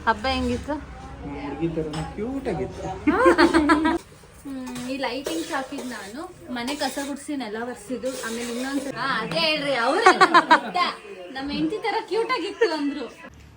ಹಬ್ಬ ಹೆಂಗಿತ್ತು? ಹುಡುಗಿ ತರ ಕ್ಯೂಟ್ ಆಗಿತ್ತು. ಈ ಲೈಟಿಂಗ್ಸ್ ಹಾಕಿದ್ ನಾನು ಮನೆ ಕಸ ಗುಡ್ಸಿ ನೆಲ ಒರೆಸಿದ್ದು. ಆಮೇಲೆ ಇನ್ನೊಂದ್ಸಲ ಅದೇ ಹೇಳ್ರಿ ಅವ್ರೆ ನಮ್ಮ ಹೆಂಡತಿ ತರ ಕ್ಯೂಟ್ ಆಗಿತ್ತು ಅಂದ್ರು.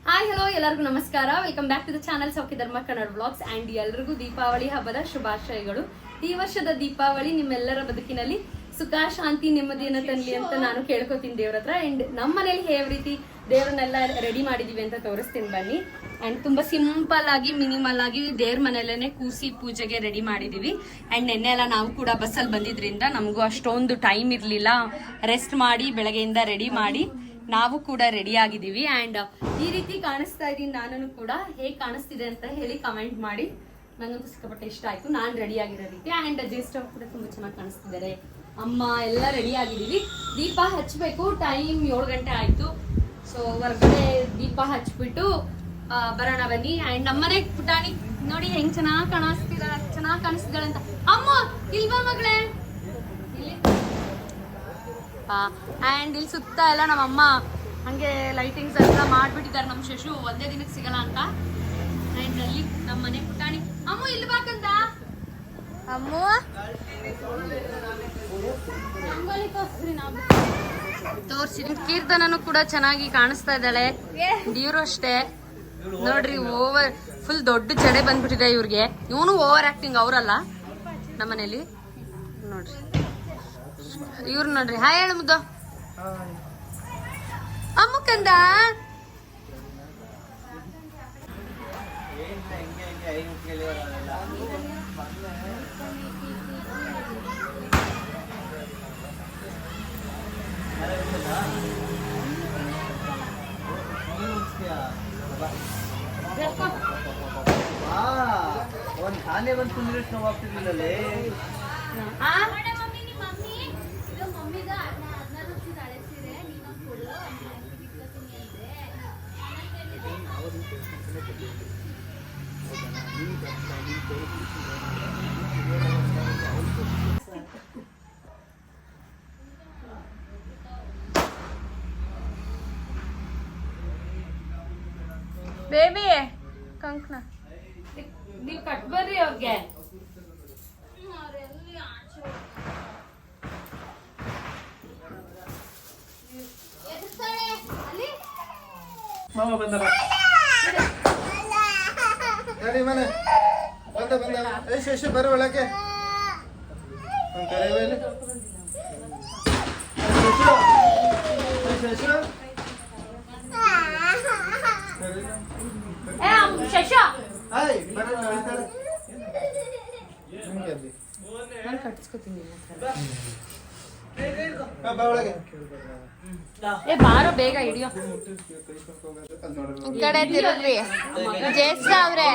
ಹಾಯ್ ಹಲೋ ಎಲ್ಲರಿಗೂ ನಮಸ್ಕಾರ, welcome back to the channel Saukhya Dharma Kannada vlogs. And ಎಲ್ರಿಗೂ ದೀಪಾವಳಿ ಹಬ್ಬದ ಶುಭಾಶಯಗಳು. ಈ ವರ್ಷದ ದೀಪಾವಳಿ ನಿಮ್ಮೆಲ್ಲರ ಬದುಕಿನಲ್ಲಿ ಸುಖ ಶಾಂತಿ ನೆಮ್ಮದಿಯನ್ನು ತರಲಿ ಅಂತ ನಾನು ಕೇಳ್ಕೊತೀನಿ ದೇವ್ರ ಹತ್ರ. ಅಂಡ್ ನಮ್ಮ ಮನೇಲಿ ಯಾವ ರೀತಿ ದೇವ್ರನ್ನೆಲ್ಲ ರೆಡಿ ಮಾಡಿದೀವಿ ಅಂತ ತೋರಿಸ್ತೀನಿ ಬನ್ನಿ. ಅಂಡ್ ತುಂಬಾ ಸಿಂಪಲ್ ಆಗಿ ಮಿನಿಮಲ್ ಆಗಿ ದೇವ್ರ ಮನೆಯಲ್ಲೇನೆ ಕೂಸಿ ಪೂಜೆಗೆ ರೆಡಿ ಮಾಡಿದೀವಿ. ಅಂಡ್ ನೆನ್ನೆ ಎಲ್ಲ ನಾವು ಕೂಡ ಬಸ್ಸಲ್ಲಿ ಬಂದಿದ್ರಿಂದ ನಮಗೂ ಅಷ್ಟೊಂದು ಟೈಮ್ ಇರ್ಲಿಲ್ಲ. ರೆಸ್ಟ್ ಮಾಡಿ ಬೆಳಗ್ಗೆಯಿಂದ ರೆಡಿ ಮಾಡಿ ನಾವು ಕೂಡ ರೆಡಿ ಆಗಿದ್ದೀವಿ. ಅಂಡ್ ಈ ರೀತಿ ಕಾಣಿಸ್ತಾ ಇದೀನಿ ನಾನು ಕೂಡ. ಹೇಗೆ ಕಾಣಿಸ್ತಿದೆ ಅಂತ ಹೇಳಿ ಕಮೆಂಟ್ ಮಾಡಿ. ನಂಗಂತೂ ಸಿಕ್ಕಾಪಟ್ಟೆ ಇಷ್ಟ ಆಯ್ತು ನಾನು ರೆಡಿ ಆಗಿರೋ ರೀತಿ. ಅಂಡ್ ಜ್ಯೇಷ್ಠ ಕೂಡ ತುಂಬಾ ಚೆನ್ನಾಗಿ ಕಾಣಿಸ್ತಿದ್ದಾರೆ. ಅಮ್ಮ ಎಲ್ಲ ರೆಡಿ ಆಗಿದ್ದೀವಿ. ದೀಪ ಹಚ್ಬೇಕು, ಟೈಮ್ 7 ಗಂಟೆ ಆಯ್ತು. ಸೊ ಹೊರಗಡೆ ದೀಪ ಹಚ್ಬಿಟ್ಟು ಬರೋಣ ಬನ್ನಿ. ಅಂಡ್ ನಮ್ಮನೆ ಪುಟಾಣಿ ನೋಡಿ ಹೆಂಗ್ ಚೆನ್ನಾಗಿ ಕಾಣಿಸ್ತಿದ್ದಾಳೆ ಅಂತ. ಅಮ್ಮ ಇಲ್ವಾ ಮಗಳೇ? ಅಂಡ್ ಇಲ್ಲಿ ಸುತ್ತ ಎಲ್ಲ ನಮ್ಮಮ್ಮ ಹಂಗೆ ಲೈಟಿಂಗ್ಸ್ ಎಲ್ಲ ಮಾಡ್ಬಿಟ್ಟಿದ್ದಾರೆ. ನಮ್ಮ ಶಶು ಒಂದೇ ದಿನಕ್ಕೆ ಸಿಗಲ್ಲ ಅಂತ. ಅಂಡ್ ಅಲ್ಲಿ ನಮ್ಮ ಮನೆ ಪುಟಾಣಿ ಅಮ್ಮ ಇಲ್ಲಿ ಬಾಕಂತ ಅಮ್ಮ ತೋರ್ಸಿ. ಕೀರ್ತನನು ಕೂಡ ಚೆನ್ನಾಗಿ ಕಾಣಿಸ್ತಾ ಇದ್ದಾಳೆ. ಇವ್ರು ಅಷ್ಟೇ ನೋಡ್ರಿ, ಓವರ್ ಫುಲ್ ದೊಡ್ಡ ಜಡೆ ಬಂದ್ಬಿಟ್ಟಿದೆ ಇವ್ರಿಗೆ. ಇವನು ಓವರ್ ಆಕ್ಟಿಂಗ್, ಅವರಲ್ಲ ನಮ್ಮನೇಲಿ ನೋಡ್ರಿ. ಇವ್ರು ನೋಡ್ರಿ, ಹಾಯ್ ಹೇಳು ಮುದ್ದು ಅಮ್ಮಕ್ಕಂದ. ಒಂದ್ ಖಾನೆ ಬಂದು ಕುಂದಿರಷ್ಟು ನಾವು ಆಗ್ತಿರ್ಲಿಲ್ಲೇ. ಬೇಬಿ ಕಂಕಣ ನೀವು ಕಟ್ ಬರ್ರಿ ಅವ್ರಿಗೆ. ಮಾಮ ಬಂದರ ಯಾರಿ ಮನೆ ಬಂದ ಏ ಶಶಿ ಬರ ಒಳಗೆ. ಬಾರೋ ಬೇಗ ಹಿಡಿಯೋ. ಈ ಕಡೆ ತಿರುಗ್ರಿ ಜ್ಯೇಷ್ಠ ಅವ್ರೆ.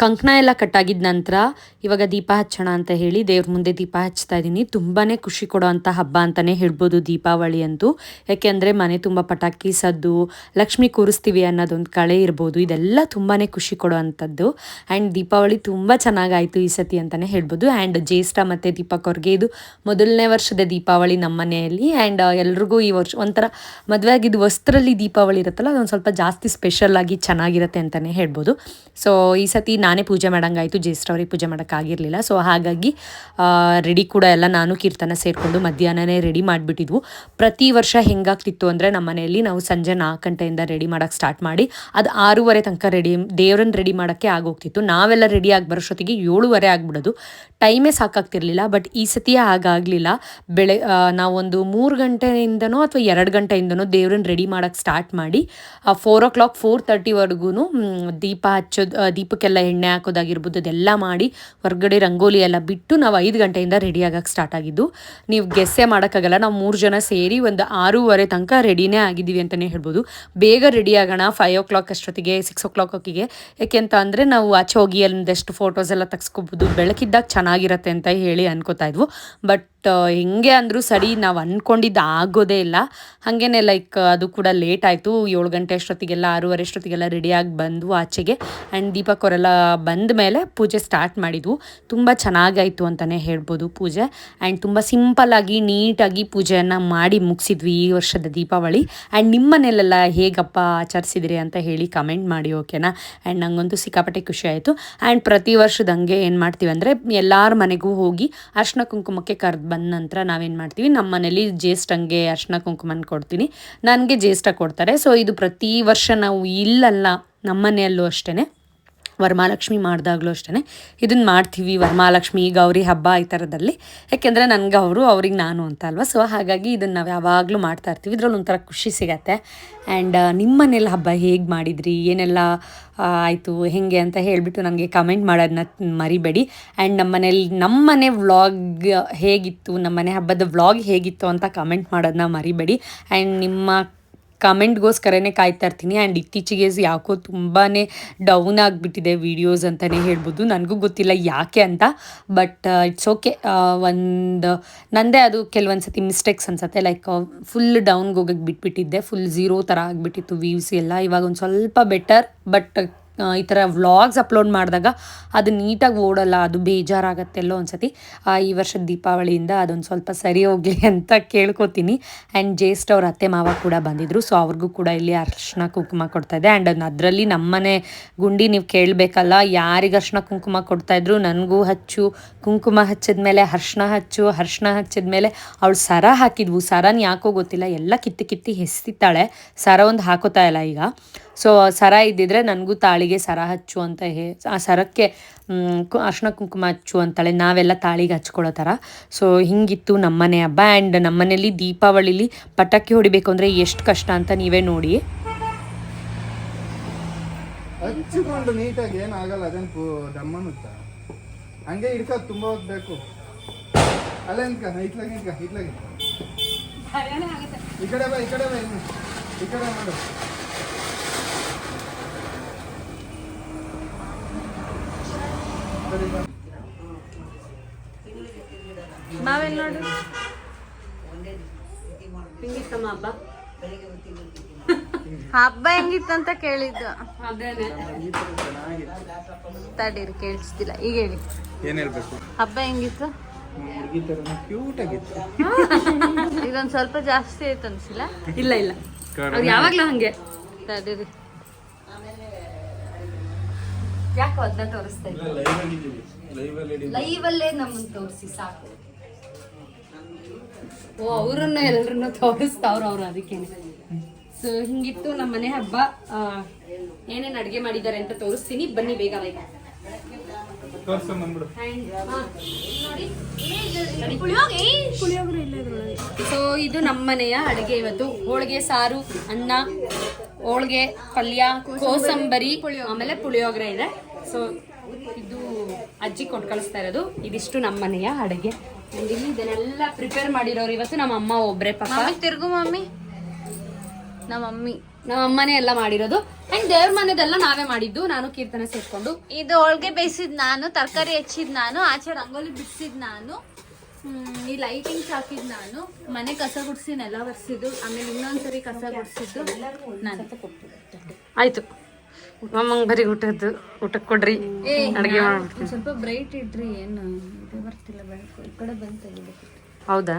ಕಂಕಣ ಎಲ್ಲ ಕಟ್ಟಾಗಿದ್ದ ನಂತರ ಇವಾಗ ದೀಪ ಹಚ್ಚೋಣ ಅಂತ ಹೇಳಿ ದೇವ್ರ ಮುಂದೆ ದೀಪ ಹಚ್ತಾ ಇದ್ದೀನಿ. ತುಂಬಾ ಖುಷಿ ಕೊಡೋ ಅಂಥ ಹಬ್ಬ ಅಂತಲೇ ಹೇಳ್ಬೋದು ದೀಪಾವಳಿ ಅಂತೂ. ಯಾಕೆಂದರೆ ಮನೆ ತುಂಬ ಪಟಾಕಿ ಸದ್ದು, ಲಕ್ಷ್ಮಿ ಕೂರಿಸ್ತೀವಿ ಅನ್ನೋದೊಂದು ಕಳೆ ಇರ್ಬೋದು. ಇದೆಲ್ಲ ತುಂಬಾ ಖುಷಿ ಕೊಡೋ ಅಂಥದ್ದು. ಆ್ಯಂಡ್ ದೀಪಾವಳಿ ತುಂಬ ಚೆನ್ನಾಗಾಯಿತು ಈ ಸತಿ ಅಂತಲೇ ಹೇಳ್ಬೋದು. ಆ್ಯಂಡ್ ಜ್ಯೇಷ್ಠ ಮತ್ತು ದೀಪಕ್ ಅವ್ರಿಗೆ ಇದು ಮೊದಲನೇ ವರ್ಷದ ದೀಪಾವಳಿ ನಮ್ಮ ಮನೆಯಲ್ಲಿ. ಆ್ಯಂಡ್ ಎಲ್ರಿಗೂ ಈ ವರ್ಷ ಒಂಥರ ಮದುವೆ ಆಗಿದ್ದು ವಸ್ತ್ರಲ್ಲಿ ದೀಪಾವಳಿ ಇರುತ್ತಲ್ಲ, ಅದೊಂದು ಸ್ವಲ್ಪ ಜಾಸ್ತಿ ಸ್ಪೆಷಲ್ ಆಗಿ ಚೆನ್ನಾಗಿರುತ್ತೆ ಅಂತಲೇ ಹೇಳ್ಬೋದು. ಸೊ ಈ ಸತಿ ನಾನೇ ಪೂಜೆ ಮಾಡೋಂಗಾಯಿತು, ಜ್ಯೇಷ್ಠ ಅವ್ರಿಗೆ ಪೂಜೆ ಮಾಡೋಕ್ಕಾಗಿರಲಿಲ್ಲ. ಸೊ ಹಾಗಾಗಿ ರೆಡಿ ಕೂಡ ಎಲ್ಲ ನಾನು ಕೀರ್ತನ ಸೇರಿಕೊಂಡು ಮಧ್ಯಾಹ್ನನೇ ರೆಡಿ ಮಾಡಿಬಿಟ್ಟಿದ್ವು. ಪ್ರತಿ ವರ್ಷ ಹೆಂಗಾಗ್ತಿತ್ತು ಅಂದರೆ ನಮ್ಮ ಮನೆಯಲ್ಲಿ ನಾವು ಸಂಜೆ 4 ಗಂಟೆಯಿಂದ ರೆಡಿ ಮಾಡೋಕ್ಕೆ ಸ್ಟಾರ್ಟ್ ಮಾಡಿ ಅದು 6:30 ತನಕ ದೇವ್ರನ್ನ ರೆಡಿ ಮಾಡೋಕ್ಕೆ ಆಗೋಗ್ತಿತ್ತು. ನಾವೆಲ್ಲ ರೆಡಿ ಆಗಿ ಬರೋಷ್ಟೊತ್ತಿಗೆ 7:30 ಆಗಿಬಿಡೋದು. ಟೈಮೇ ಸಾಕಾಗ್ತಿರ್ಲಿಲ್ಲ. ಬಟ್ ಈ ಸತಿ ಹಾಗಾಗಲಿಲ್ಲ. ನಾವೊಂದು 3 ಗಂಟೆಯಿಂದನೋ ಅಥವಾ 2 ಗಂಟೆಯಿಂದನೋ ದೇವ್ರನ್ನ ರೆಡಿ ಮಾಡೋಕ್ಕೆ ಸ್ಟಾರ್ಟ್ ಮಾಡಿ 4 o'clock 4:30ವರೆಗೂ ದೀಪ ಹಚ್ಚೋದು, ದೀಪಕ್ಕೆಲ್ಲ ಎಣ್ಣೆ ಹಾಕೋದಾಗಿರ್ಬೋದು ಅದೆಲ್ಲ ಮಾಡಿ ಹೊರಗಡೆ ರಂಗೋಲಿ ಎಲ್ಲ ಬಿಟ್ಟು ನಾವು 5 ಗಂಟೆಯಿಂದ ರೆಡಿ ಆಗೋಕ್ಕೆ ಸ್ಟಾರ್ಟ್ ಆಗಿದ್ದು. ನೀವು ಗೆಸ್ಸೇ ಮಾಡೋಕ್ಕಾಗಲ್ಲ, ನಾವು 3 ಜನ ಸೇರಿ ಒಂದು 6:30 ತನಕ ರೆಡಿನೇ ಆಗಿದ್ದೀವಿ ಅಂತಲೇ ಹೇಳ್ಬೋದು. ಬೇಗ ರೆಡಿ ಆಗೋಣ 5 o'clock ಅಷ್ಟೊತ್ತಿಗೆ 6 o'clock ಹೊತ್ತಿಗೆ. ಯಾಕೆ ಅಂತ ಅಂದರೆ ನಾವು ಆಚೆ ಹೋಗಿ ಒಂದಷ್ಟು ಫೋಟೋಸ್ ಎಲ್ಲ ತೆಗೆಸ್ಕೊಬೋದು, ಬೆಳಕಿದ್ದಾಗ ಚೆನ್ನಾಗಿರತ್ತೆ ಅಂತ ಹೇಳಿ ಅನ್ಕೋತಾ ಇದ್ವು. ಬಟ್ ಹೆಂಗೆ ಅಂದರೂ ಸರಿ ನಾವು ಅಂದ್ಕೊಂಡಿದ್ದು ಆಗೋದೇ ಇಲ್ಲ. ಹಾಗೇ ಲೈಕ್ ಅದು ಕೂಡ ಲೇಟ್ ಆಯಿತು. 7 ಗಂಟೆ ಅಷ್ಟೊತ್ತಿಗೆಲ್ಲ 6:30 ಅಷ್ಟೊತ್ತಿಗೆಲ್ಲ ರೆಡಿಯಾಗಿ ಬಂದು ಆಚೆಗೆ. ಆ್ಯಂಡ್ ದೀಪಕ್ ಅವರೆಲ್ಲ ಬಂದ ಮೇಲೆ ಪೂಜೆ ಸ್ಟಾರ್ಟ್ ಮಾಡಿದ್ವು. ತುಂಬ ಚೆನ್ನಾಗಾಯಿತು ಅಂತಲೇ ಹೇಳ್ಬೋದು ಪೂಜೆ. ಆ್ಯಂಡ್ ತುಂಬ ಸಿಂಪಲ್ಲಾಗಿ ನೀಟಾಗಿ ಪೂಜೆಯನ್ನು ಮಾಡಿ ಮುಗಿಸಿದ್ವಿ ಈ ವರ್ಷದ ದೀಪಾವಳಿ. ಆ್ಯಂಡ್ ನಿಮ್ಮ ಮನೇಲೆಲ್ಲ ಹೇಗಪ್ಪ ಆಚರಿಸಿದ್ರಿ ಅಂತ ಹೇಳಿ ಕಮೆಂಟ್ ಮಾಡಿ, ಓಕೆನಾ. ಆ್ಯಂಡ್ ನಂಗಂತೂ ಸಿಕ್ಕಾಪಟ್ಟೆ ಖುಷಿ ಆಯಿತು. ಆ್ಯಂಡ್ ಪ್ರತಿ ವರ್ಷದಂಗೆ ಏನು ಮಾಡ್ತೀವಿ ಅಂದರೆ ಎಲ್ಲರ ಮನೆಗೂ ಹೋಗಿ ಅರ್ಶಿನ ಕುಂಕುಮಕ್ಕೆ ಕರೆದು ಬಂದ ನಂತರ ನಾವೇನು ಮಾಡ್ತೀವಿ, ನಮ್ಮ ಮನೇಲಿ ಜ್ಯೇಷ್ಠಂಗೆ ಅರ್ಶಿನ ಕುಂಕುಮನ ಕೊಡ್ತೀನಿ, ನನಗೆ ಜ್ಯೇಷ್ಠ ಕೊಡ್ತಾರೆ. ಸೊ ಇದು ಪ್ರತಿ ವರ್ಷ ನಾವು ಇಲ್ಲಲ್ಲ, ನಮ್ಮ ಮನೆಯಲ್ಲೂ ಅಷ್ಟೇ, ವರಮಹಾಲಕ್ಷ್ಮಿ ಮಾಡಿದಾಗಲೂ ಅಷ್ಟೇ ಇದನ್ನು ಮಾಡ್ತೀವಿ. ವರಮಹಾಲಕ್ಷ್ಮಿ, ಗೌರಿ ಹಬ್ಬ ಈ ಥರದಲ್ಲಿ, ಯಾಕೆಂದರೆ ನನಗೆ ಅವರು, ಅವ್ರಿಗೆ ನಾನು ಅಂತ ಅಲ್ವಾ. ಸೊ ಹಾಗಾಗಿ ಇದನ್ನು ನಾವು ಯಾವಾಗಲೂ ಮಾಡ್ತಾ ಇರ್ತೀವಿ. ಇದ್ರಲ್ಲಿ ಒಂಥರ ಖುಷಿ ಸಿಗತ್ತೆ. ಆ್ಯಂಡ್ ನಿಮ್ಮ ಮನೇಲಿ ಹಬ್ಬ ಹೇಗೆ ಮಾಡಿದ್ರಿ, ಏನೆಲ್ಲ ಆಯಿತು ಹೇಗೆ ಅಂತ ಹೇಳಿಬಿಟ್ಟು ನನಗೆ ಕಮೆಂಟ್ ಮಾಡೋದನ್ನ ಮರಿಬೇಡಿ. ಆ್ಯಂಡ್ ನಮ್ಮ ಮನೆ ವ್ಲಾಗ್ ಹೇಗಿತ್ತು, ನಮ್ಮ ಮನೆ ಹಬ್ಬದ ವ್ಲಾಗ್ ಹೇಗಿತ್ತು ಅಂತ ಕಮೆಂಟ್ ಮಾಡೋದನ್ನ ಮರಿಬೇಡಿ. ಆ್ಯಂಡ್ ನಿಮ್ಮ ಕಮೆಂಟ್ಗೋಸ್ಕರನೇ ಕಾಯ್ತಾ ಇರ್ತೀನಿ. ಆ್ಯಂಡ್ ಇತ್ತೀಚೆಗೆ ಯಾಕೋ ತುಂಬಾ ಡೌನ್ ಆಗಿಬಿಟ್ಟಿದೆ ವೀಡಿಯೋಸ್ ಅಂತಲೇ ಹೇಳ್ಬೋದು. ನನಗೂ ಗೊತ್ತಿಲ್ಲ ಯಾಕೆ ಅಂತ, ಬಟ್ ಇಟ್ಸ್ ಓಕೆ. ನಂದೇ ಅದು ಕೆಲವೊಂದು ಸತಿ ಮಿಸ್ಟೇಕ್ಸ್ ಅನ್ಸುತ್ತೆ. ಲೈಕ್ ಫುಲ್ ಡೌನ್ಗೆ ಹೋಗೋಕ್ಕೆ ಬಿಟ್ಬಿಟ್ಟಿದ್ದೆ, ಫುಲ್ 0 ಥರ ಆಗಿಬಿಟ್ಟಿತ್ತು ವ್ಯೂಸ್ ಎಲ್ಲ. ಇವಾಗ ಒಂದು ಸ್ವಲ್ಪ ಬೆಟರ್. ಬಟ್ ಈ ಥರ ವ್ಲಾಗ್ಸ್ ಅಪ್ಲೋಡ್ ಮಾಡಿದಾಗ ಅದು ನೀಟಾಗಿ ಓಡಲ್ಲ, ಅದು ಬೇಜಾರಾಗತ್ತೆ ಎಲ್ಲೋ ಒಂದು ಸತಿ. ಈ ವರ್ಷದ ದೀಪಾವಳಿಯಿಂದ ಅದೊಂದು ಸ್ವಲ್ಪ ಸರಿ ಹೋಗಲಿ ಅಂತ ಕೇಳ್ಕೊತೀನಿ. ಆ್ಯಂಡ್ ಜ್ಯೇಷ್ಠ ಅವ್ರ ಅತ್ತೆ ಮಾವ ಕೂಡ ಬಂದಿದ್ದರು. ಸೊ ಅವ್ರಿಗೂ ಕೂಡ ಇಲ್ಲಿ ಅರ್ಶಿನ ಕುಂಕುಮ ಕೊಡ್ತಾಯಿದ್ದೆ. ಆ್ಯಂಡ್ ಅದರಲ್ಲಿ ನಮ್ಮನೆ ಗುಂಡಿ ನೀವು ಕೇಳಬೇಕಲ್ಲ, ಯಾರಿಗೆ ಅರ್ಶಿನ ಕುಂಕುಮ ಕೊಡ್ತಾಯಿದ್ರು, ನನಗೂ ಹಚ್ಚು, ಕುಂಕುಮ ಹಚ್ಚಿದ್ಮೇಲೆ ಅರ್ಶಿನ ಹಚ್ಚು, ಅರ್ಶಿನ ಹಚ್ಚಿದ್ಮೇಲೆ ಅವಳು ಸರ ಹಾಕಿದ್ವು. ಸರನ ಯಾಕೋ ಗೊತ್ತಿಲ್ಲ, ಎಲ್ಲ ಕಿತ್ತಿ ಎಸ್ತಿತ್ತಾಳೆ, ಸರ ಒಂದು ಹಾಕೋತಾ ಇಲ್ಲ ಈಗ. ಸೊ ಸರ ಇದ್ದಿದ್ರೆ ನನಗೂ ತಾಳಿಗೆ ಸರ ಹಚ್ಚು ಅಂತ ಆ ಸರಕ್ಕೆ ಅರ್ಶಿನ ಕುಂಕುಮ ಹಚ್ಚು ಅಂತಾಳೆ, ನಾವೆಲ್ಲ ತಾಳಿಗೆ ಹಚ್ಕೊಳ್ಳೋ ಥರ. ಸೊ ಹಿಂಗಿತ್ತು ನಮ್ಮನೆ ಹಬ್ಬ. ಆ್ಯಂಡ್ ನಮ್ಮನೇಲಿ ದೀಪಾವಳಿಲಿ ಪಟಾಕಿ ಹೊಡಿಬೇಕು ಅಂದರೆ ಎಷ್ಟು ಕಷ್ಟ ಅಂತ ನೀವೇ ನೋಡಿ. ಹಚ್ಚಿಕೊಂಡು ನೀಟಾಗಿ ಏನಾಗಲ್ಲ, ಅದೇನು ದಮ್ಮನುತ್ತ ಹಂಗೆ ಹಿಡ್ಕೋದು ತುಂಬ ಹೊತ್ತು ಬೇಕು. ಅಲ್ಲೇ ಇತ್ಲಾಗೆ ಈ ಕಡೆ ಬಾ, ಈ ಕಡೆ ಬಾ, ಇನ್ನು ಈ ಕಡೆ ಮಾಡು. ನಾವೆಲ್ಲ ನೋಡಿ ಹಬ್ಬ ಹೆಂಗಿತ್ತಂತ ಕೇಳಿದ್ದು. ತಡೀರಿ ಕೇಳಿಸ್ತಿಲ್ಲ, ಈಗ ಹೇಳಿ. ಏನ್ ಹೇಳ್ಬೇಕು? ಹಬ್ಬ ಹೆಂಗಿತ್ತು? ಕ್ಯೂಟ್ ಆಗಿತ್ತು. ಇದೊಂದು ಸ್ವಲ್ಪ ಜಾಸ್ತಿ ಆಯ್ತು ಅನ್ಸಿಲ್ಲ? ಇಲ್ಲ ಯಾವಾಗ್ಲೂ ಹಂಗೆ. ತಡೀರಿ, ಯಾಕೋ ಅದನ್ನ ತೋರಿಸ್ತಾ ಇದ್ದೀವಿ, ಲೈವಲ್ಲೇ ನಮ್ಮನ್ನು ತೋರಿಸಿ ಸಾಕು. ಓ ಅವ್ರನ್ನ ಎಲ್ಲರನ್ನ ತೋರಿಸ್ತಾವ್ರು ಅವ್ರು, ಅದಕ್ಕೇನೆ. ಸೊ ಹಿಂಗಿತ್ತು ನಮ್ಮ ಮನೆ ಹಬ್ಬ. ಏನೇನು ಅಡುಗೆ ಮಾಡಿದ್ದಾರೆ ಅಂತ ತೋರಿಸ್ತೀನಿ, ಬನ್ನಿ ಬೇಗ ಬೇಗ. ಸೊ ಇದು ನಮ್ಮ ಮನೆಯ ಅಡುಗೆ ಇವತ್ತು. ಹೋಳಿಗೆ, ಸಾರು, ಅನ್ನ, ಹೋಳಿಗೆ, ಪಲ್ಯ, ಕೋಸಂಬರಿ, ಆಮೇಲೆ ಪುಳಿಯೋಗರೆ ಇದೆ. ಸೊ ಇದು ಅಜ್ಜಿ ಕೊಟ್ಟು ಕಳಿಸ್ತಾ ಇರೋದು. ಇದಿಷ್ಟು ನಮ್ಮ ಮನೆಯ ಅಡುಗೆ. ಇಲ್ಲಿ ಇದನ್ನೆಲ್ಲ ಪ್ರಿಪೇರ್ ಮಾಡಿರೋರು ಇವತ್ತು ನಮ್ಮ ಅಮ್ಮ ಒಬ್ಬರೇ. ಪಾಪ ತಿರ್ಗು ಮಮ್ಮಿ, ನಮ್ಮ ಅಮ್ಮನೇ ಎಲ್ಲ ಮಾಡಿರೋದು. ಅಂಡ್ ದೇವ್ರ ಮನೆದೆಲ್ಲ ನಾವೇ ಮಾಡಿದ್ದು, ನಾನು ಕೀರ್ತನ ಸೇರ್ಕೊಂಡು. ಇದು ಹೋಳ್ಗೆ ಬೇಯಿಸಿದ್ ನಾನು, ತರಕಾರಿ ಹೆಚ್ಚಿದ್ ನಾನು, ಆಚೆ ರಂಗೋಲಿ ಬಿಡಿಸಿದ್ ನಾನು, ಈ ಲೈಟಿಂಗ್ಸ್ ಹಾಕಿದ್ ನಾನು, ಮನೆ ಕಸ ಗುಡಿಸಿ ನೆಲ ಒರೆಸಿದ್ದು, ಆಮೇಲೆ ಇನ್ನೊಂದ್ಸರಿ ಕಸ ಗುಡಿಸಿದ್ದು ನಾನು. ಆಯ್ತು, ಮಮ್ಮಂಗೆ ಬರೀ ಊಟಕ್ಕೆ ಕೊಡ್ರಿ, ಅಡುಗೆ ಮಾಡ್ಬಿಡ್ತೀನಿ. ಸ್ವಲ್ಪ ಬ್ರೈಟ್ ಇಡ್ರಿ, ಏನು ಇದು ಬರ್ತಿಲ್ಲ ಬೆಳಕು, ಈ ಕಡೆ ಬಂತು. ಹೌದಾ,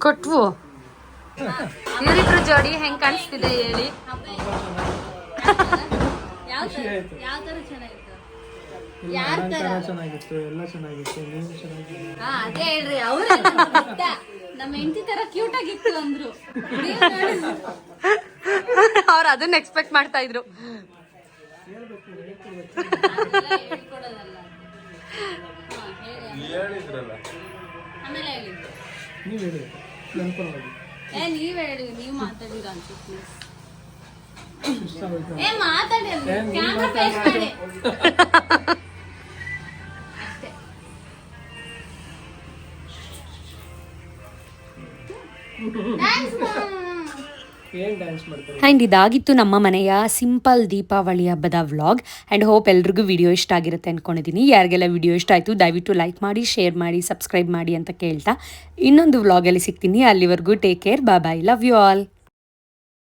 ಕೊಟ್ವು. ಇವರಿಬ್ರು ಜೋಡಿ ಹೆಂಗ್ ಕಾಣಿಸ್ತಿದೆ ಹೇಳಿ? ಯಾವ ತರ ಚೆನ್ನಾಗಿತ್ತು? ಯಾರ ತರ ಚೆನ್ನಾಗಿತ್ತು? ಎಲ್ಲ ಚೆನ್ನಾಗಿತ್ತು, ನೀವು ಚೆನ್ನಾಗಿತ್ತು. ಅದೇ ಹೇಳ್ರಿ, ಅವ್ರ ನಮ್ಮ ಹೆಂಡತಿ ತರ ಕ್ಯೂಟ್ ಆಗಿತ್ತು ಅಂದ್ರು. ಅವ್ರು ಅದನ್ನ ಎಕ್ಸ್ಪೆಕ್ಟ್ ಮಾಡ್ತಾ ಇದ್ರು. ಆಮೇಲೆ ಹೇಳಿ, ನೀವು ಹೇಳಿ, ನೆನಪು ಮಾಡಿ. ನೀವ್ ಹೇಳಿ, ನೀವು ಮಾತಾಡಿರ ಅಂತ ಪ್ಲೀಸ್. ಏ ಮಾತಾಡಿ ಕ್ಯಾಮ್ರಾ ಫೇಸ್ ಮಾಡಿ ಅಷ್ಟೇ. Thanks, mom. ಆ್ಯಂಡ್ ಇದಾಗಿತ್ತು ನಮ್ಮ ಮನೆಯ ಸಿಂಪಲ್ ದೀಪಾವಳಿ ಹಬ್ಬದ ವ್ಲಾಗ್. ಆ್ಯಂಡ್ ಹೋಪ್ ಎಲ್ರಿಗೂ ವಿಡಿಯೋ ಇಷ್ಟ ಆಗಿರುತ್ತೆ ಅಂದ್ಕೊಂಡಿದ್ದೀನಿ. ಯಾರಿಗೆಲ್ಲ ವಿಡಿಯೋ ಇಷ್ಟ ಆಯಿತು ದಯವಿಟ್ಟು ಲೈಕ್ ಮಾಡಿ, ಶೇರ್ ಮಾಡಿ, ಸಬ್ಸ್ಕ್ರೈಬ್ ಮಾಡಿ ಅಂತ ಕೇಳ್ತಾ ಇನ್ನೊಂದು ವ್ಲಾಗಲ್ಲಿ ಸಿಗ್ತೀನಿ. ಅಲ್ಲಿವರೆಗೂ take care, bye bye, love you all.